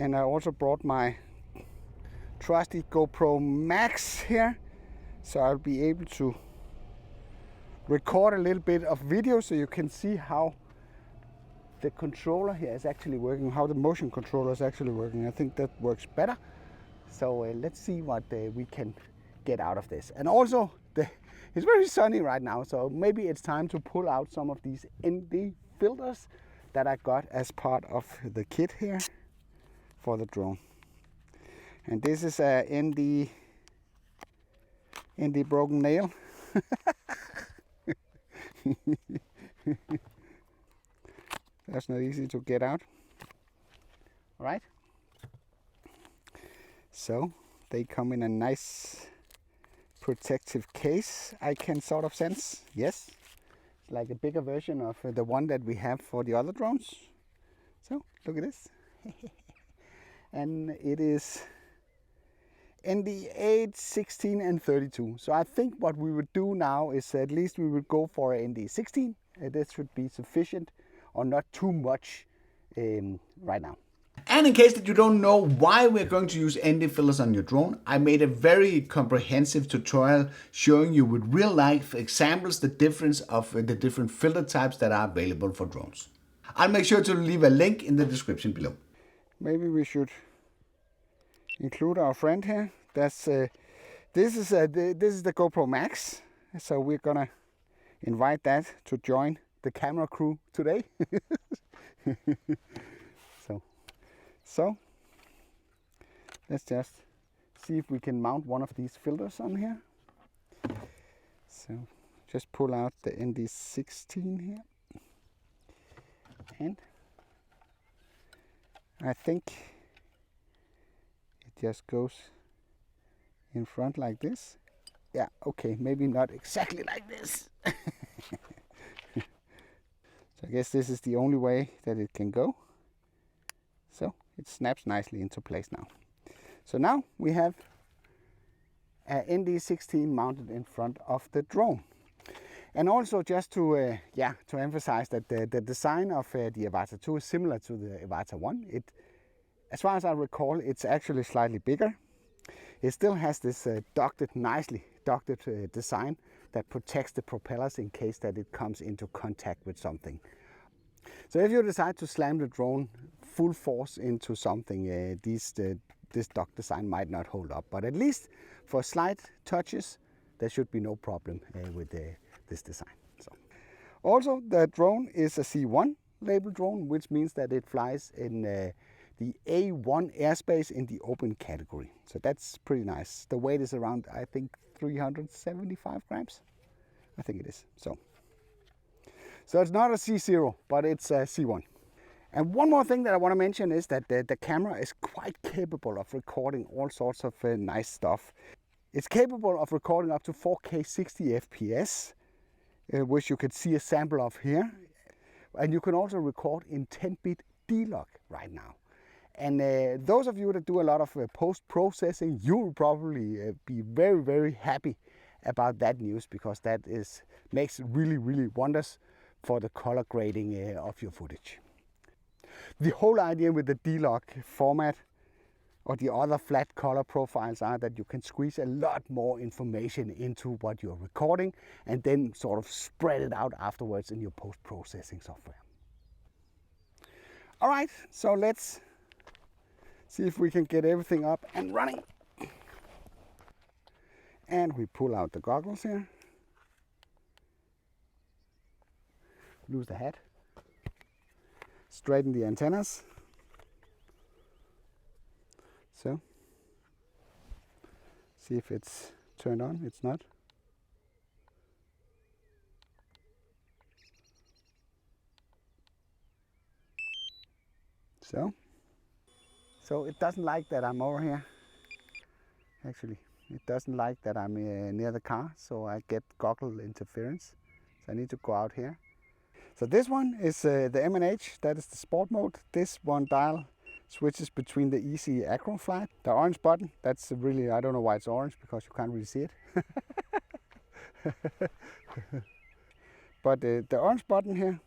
And I also brought my trusty GoPro Max here, so I'll be able to record a little bit of video so you can see how the controller here is actually working, how the motion controller is actually working. I think that works better. So let's see what we can get out of this. And also, it's very sunny right now, so maybe it's time to pull out some of these ND filters that I got as part of the kit here for the drone. And this is a ND broken nail. That's not easy to get out. All right. So they come in a nice protective case, I can sort of sense. Yes, it's like a bigger version of the one that we have for the other drones. So look at this. And it is ND 8, 16 and 32. So I think what we would do now is at least we would go for a ND 16. This should be sufficient or not too much right now. And in case that you don't know why we're going to use ND filters on your drone, I made a very comprehensive tutorial showing you with real life examples the difference of the different filter types that are available for drones. I'll make sure to leave a link in the description below. Maybe we should include our friend here. This is the GoPro Max, so we're gonna invite that to join the camera crew today. So let's just see if we can mount one of these filters on here. So just pull out the ND16 here, and I think it just goes in front like this. Yeah, okay, maybe not exactly like this. So I guess this is the only way that it can go. So it snaps nicely into place now. So now we have a ND16 mounted in front of the drone. And also just to emphasize that the design of the Avata 2 is similar to the Avata 1. As far as I recall, it's actually slightly bigger. It still has this nicely ducted design that protects the propellers in case that it comes into contact with something. So if you decide to slam the drone full force into something, this duct design might not hold up. But at least for slight touches, there should be no problem with this design. So, also, the drone is a C1 label drone, which means that it flies in the A1 airspace in the open category. So that's pretty nice. The weight is around, I think, 375 grams. I think it is. So it's not a C0, but it's a C1. And one more thing that I want to mention is that the camera is quite capable of recording all sorts of nice stuff. It's capable of recording up to 4K 60 FPS, which you can see a sample of here. And you can also record in 10-bit D-Log right now. And those of you that do a lot of post-processing, you will probably be very, very happy about that news, because that makes really, really wonders for the color grading of your footage. The whole idea with the D-Log format or the other flat color profiles are that you can squeeze a lot more information into what you're recording and then sort of spread it out afterwards in your post-processing software. All right, so let's see if we can get everything up and running. And we pull out the goggles here. Loose the head. Straighten the antennas. So, see if it's turned on. It's not. So it doesn't like that I'm over here. Actually, it doesn't like that I'm near the car, so I get goggle interference. So I need to go out here. So this one is the M&H, that is the sport mode. This one dial switches between the easy acro flight. The orange button, that's really, I don't know why it's orange, because you can't really see it. But the orange button here,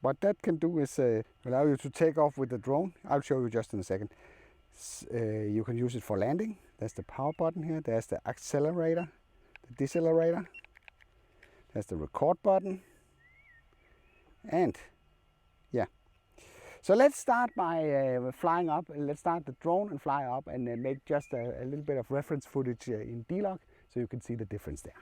what that can do is allow you to take off with the drone. I'll show you just in a second. You can use it for landing. There's the power button here. There's the accelerator, the decelerator. There's the record button. And yeah. So let's start by flying up. Let's start the drone and fly up and make just a little bit of reference footage in D-Log so you can see the difference there.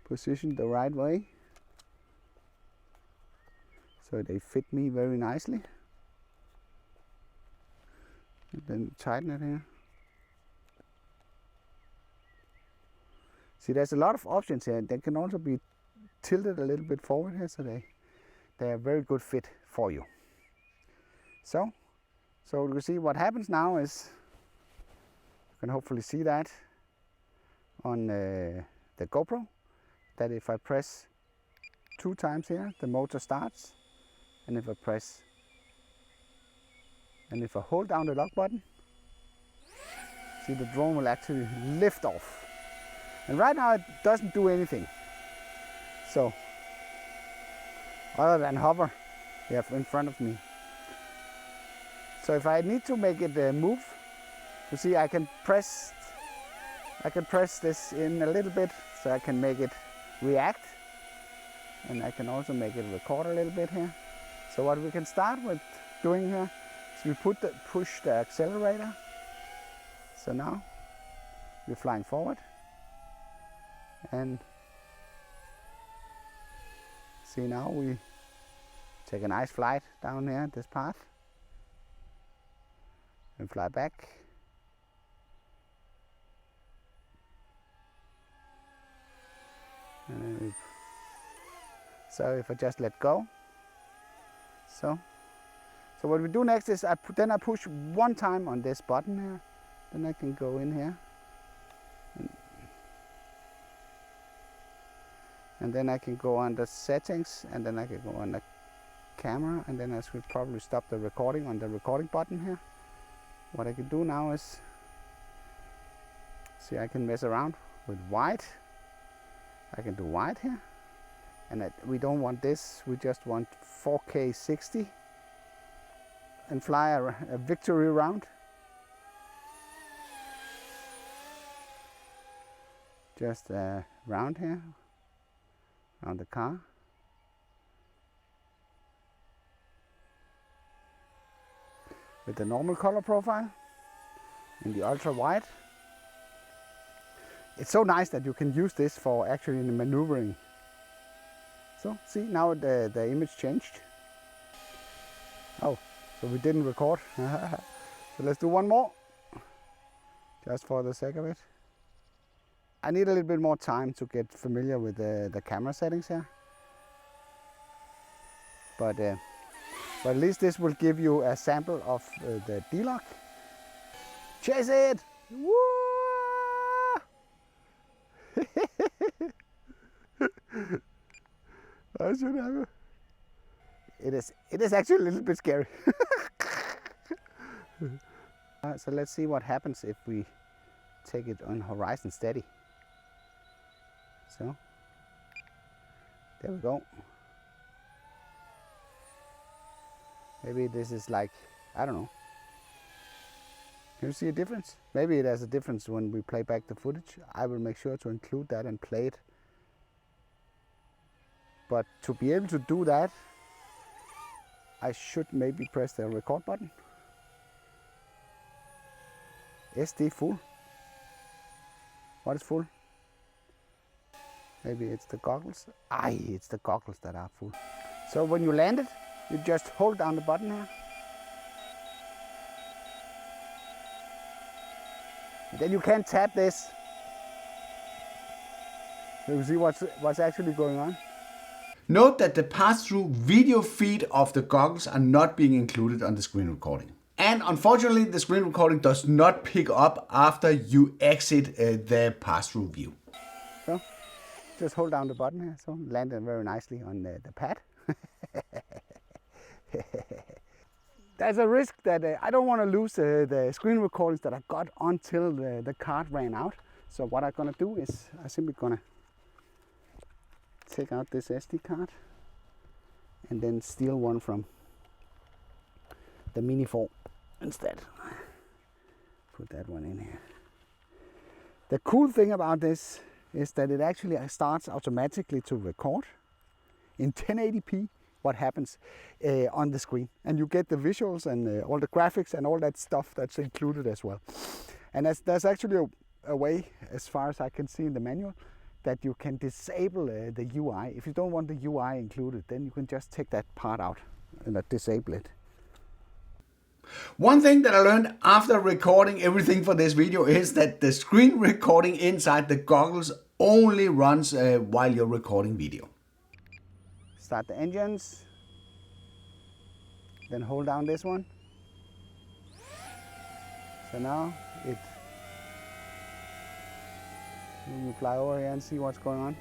Position the right way so they fit me very nicely. And then tighten it here. See, there's a lot of options here. They can also be tilted a little bit forward here, so they are a very good fit for you. So you see what happens now is, you can hopefully see that on the GoPro, that if I press 2 times here, the motor starts, and if I hold down the lock button, see, the drone will actually lift off. And right now it doesn't do anything. So, other than hover here in front of me. So if I need to make it move, you see, I can press this in a little bit so I can make it react, and I can also make it record a little bit here. So what we can start with doing here is we push the accelerator. So now we're flying forward, and see, now we take a nice flight down here this path and fly back. And so if I just let go, so what we do next is I push 1 time on this button here, then I can go in here, and then I can go under settings, and then I can go on the camera, and then I should probably stop the recording on the recording button here. What I can do now is, see, I can mess around with wide. I can do wide here, and we don't want this, we just want 4K 60 and fly a victory round. Just round here, around the car. With the normal color profile in the ultra wide. It's so nice that you can use this for actually maneuvering. So see, now the image changed. Oh, so we didn't record. So let's do one more, just for the sake of it. I need a little bit more time to get familiar with the camera settings here. But at least this will give you a sample of the D-Log. Chase it! Woo! I should have it is actually a little bit scary. So let's see what happens if we take it on horizon steady. So there we go. Maybe this is like, I don't know. Can you see a difference? Maybe there's a difference when we play back the footage. I will make sure to include that and play it. But to be able to do that, I should maybe press the record button. SD full. What is full? Maybe it's the goggles. It's the goggles that are full. So when you land it, you just hold down the button here. And then you can tap this. So you see what's actually going on. Note that the pass-through video feed of the goggles are not being included on the screen recording. And unfortunately, the screen recording does not pick up after you exit the pass-through view. So just hold down the button here, so land it very nicely on the pad. There's a risk that I don't want to lose the screen recordings that I got until the card ran out. So what I'm gonna do is I'm simply gonna take out this SD card and then steal one from the Mini 4 instead. Put that one in here. The cool thing about this is that it actually starts automatically to record in 1080p what happens on the screen, and you get the visuals and all the graphics and all that stuff that's included as well. And there's actually a way, as far as I can see in the manual, that you can disable the UI. If you don't want the UI included, then you can just take that part out and disable it. One thing that I learned after recording everything for this video is that the screen recording inside the goggles only runs while you're recording video. Start the engines, then hold down this one. So now you fly over here and see what's going on.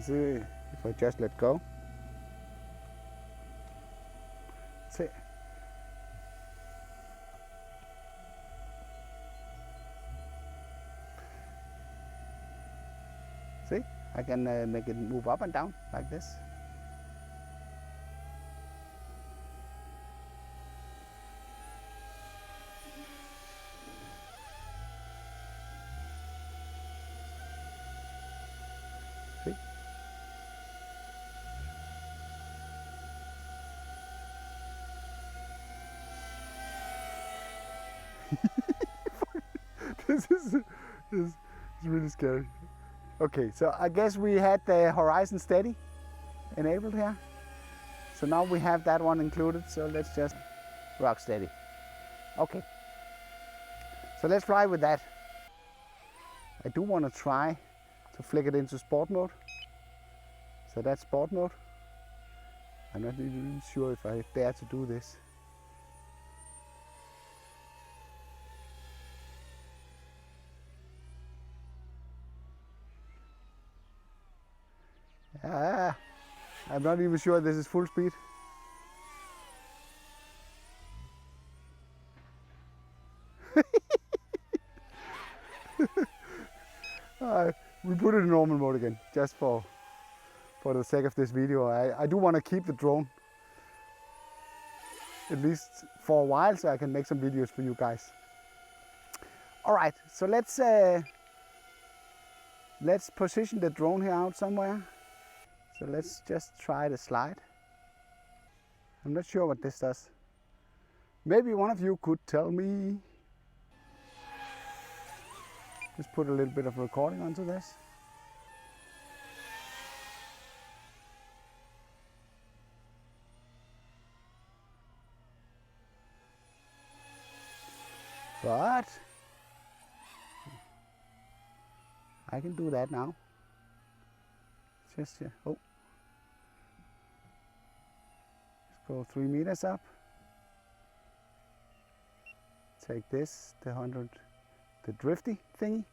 See if I just let go. See. See, I can make it move up and down like this. See? This is really scary. Okay, so I guess we had the horizon steady enabled here. So now we have that one included, so let's just rock steady. Okay, so let's fly with that. I do want to try to flick it into sport mode. So that's sport mode. I'm not even sure if I dare to do this. I'm not even sure this is full speed. We put it in normal mode again, just for the sake of this video. I do want to keep the drone, at least for a while, so I can make some videos for you guys. All right, so let's position the drone here out somewhere. So let's just try the slide. I'm not sure what this does. Maybe one of you could tell me. Just put a little bit of recording onto this. But I can do that now. Just here. Oh. Let's go 3 meters up. Take this, the 100, the drifty thingy.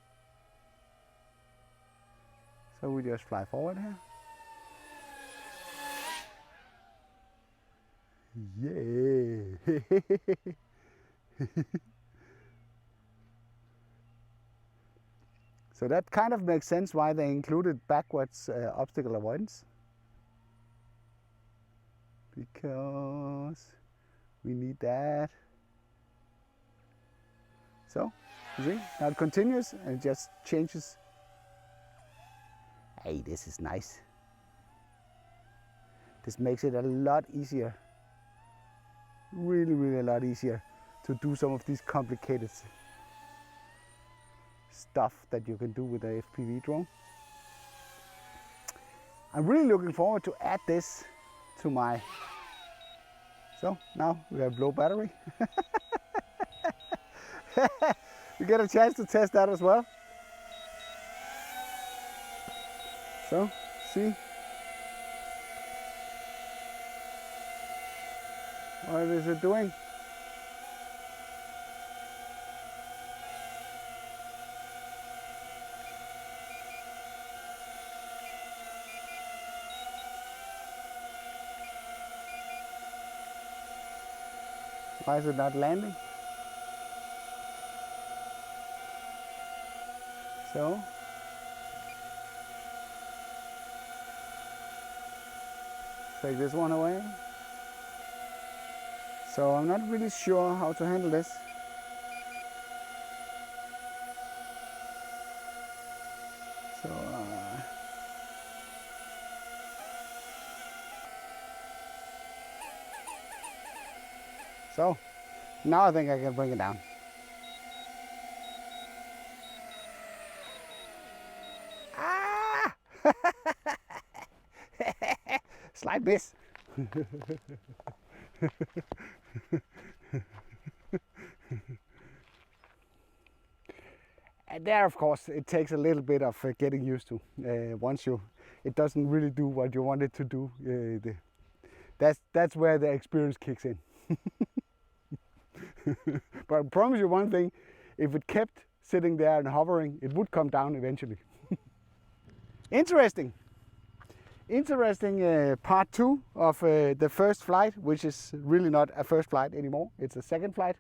So we just fly forward here. Yeah. So that kind of makes sense why they included backwards obstacle avoidance. Because we need that. So, you see, now it continues and it just changes. Hey, this is nice. This makes it a lot easier. Really, really a lot easier to do some of these complicated stuff that you can do with a FPV drone. I'm really looking forward to add this to my... So now we have low battery. You get a chance to test that as well. So, see what is it doing? Why is it not landing? So. Take this one away. So I'm not really sure how to handle this. So now I think I can bring it down. Ah! Slight miss. And there, of course, it takes a little bit of getting used to. It doesn't really do what you want it to do. That's where the experience kicks in. But I promise you one thing, if it kept sitting there and hovering, it would come down eventually. Interesting part 2 of the first flight, which is really not a first flight anymore, it's a second flight.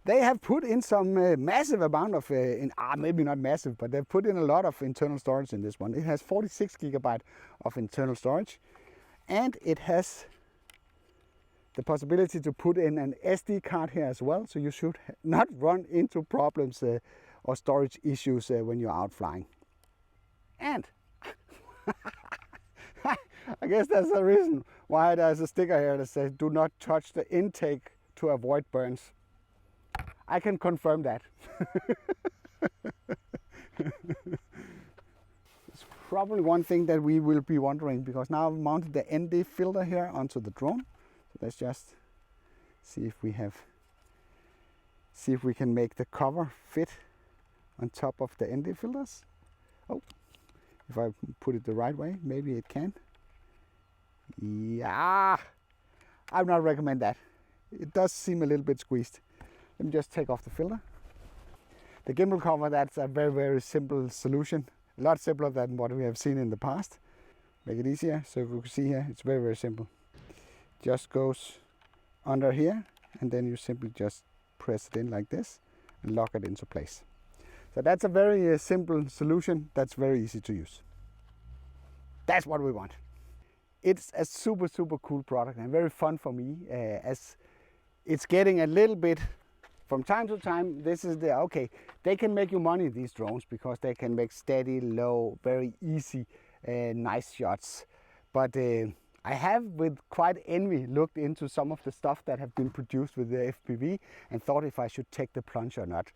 They have put in some massive amount of, maybe not massive, but they've put in a lot of internal storage in this one. It has 46 GB of internal storage, and it has the possibility to put in an SD card here as well, so you should not run into problems or storage issues when you're out flying. And I guess that's the reason why there's a sticker here that says do not touch the intake to avoid burns. I can confirm that. It's probably one thing that we will be wondering, because now I've mounted the ND filter here onto the drone. So let's just see if we can make the cover fit on top of the ND filters. Oh, if I put it the right way, maybe it can. Yeah, I would not recommend that. It does seem a little bit squeezed. Let me just take off the filter. The gimbal cover, that's a very, very simple solution. A lot simpler than what we have seen in the past. Make it easier. So if you can see here, it's very, very simple. Just goes under here, and then you simply just press it in like this and lock it into place. So that's a very simple solution that's very easy to use. That's what we want. It's a super, super cool product and very fun for me, as it's getting a little bit, from time to time, this is the, okay, they can make you money, these drones, because they can make steady, low, very easy, nice shots. But I have, with quite envy, looked into some of the stuff that have been produced with the FPV and thought if I should take the plunge or not.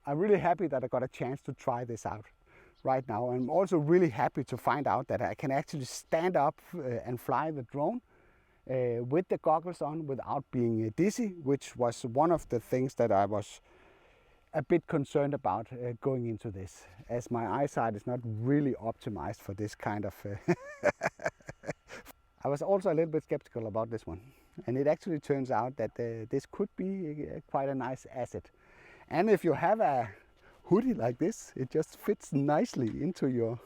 I'm really happy that I got a chance to try this out right now. I'm also really happy to find out that I can actually stand up and fly the drone with the goggles on without being dizzy, which was one of the things that I was a bit concerned about going into this, as my eyesight is not really optimized for this kind of I was also a little bit skeptical about this one, and it actually turns out that this could be quite a nice asset. And if you have a hoodie like this, it just fits nicely into your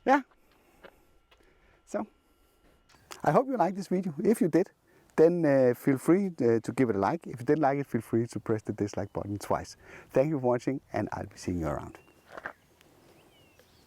yeah. So I hope you liked this video. If you did, then feel free to give it a like. If you didn't like it, feel free to press the dislike button twice. Thank you for watching, and I'll be seeing you around.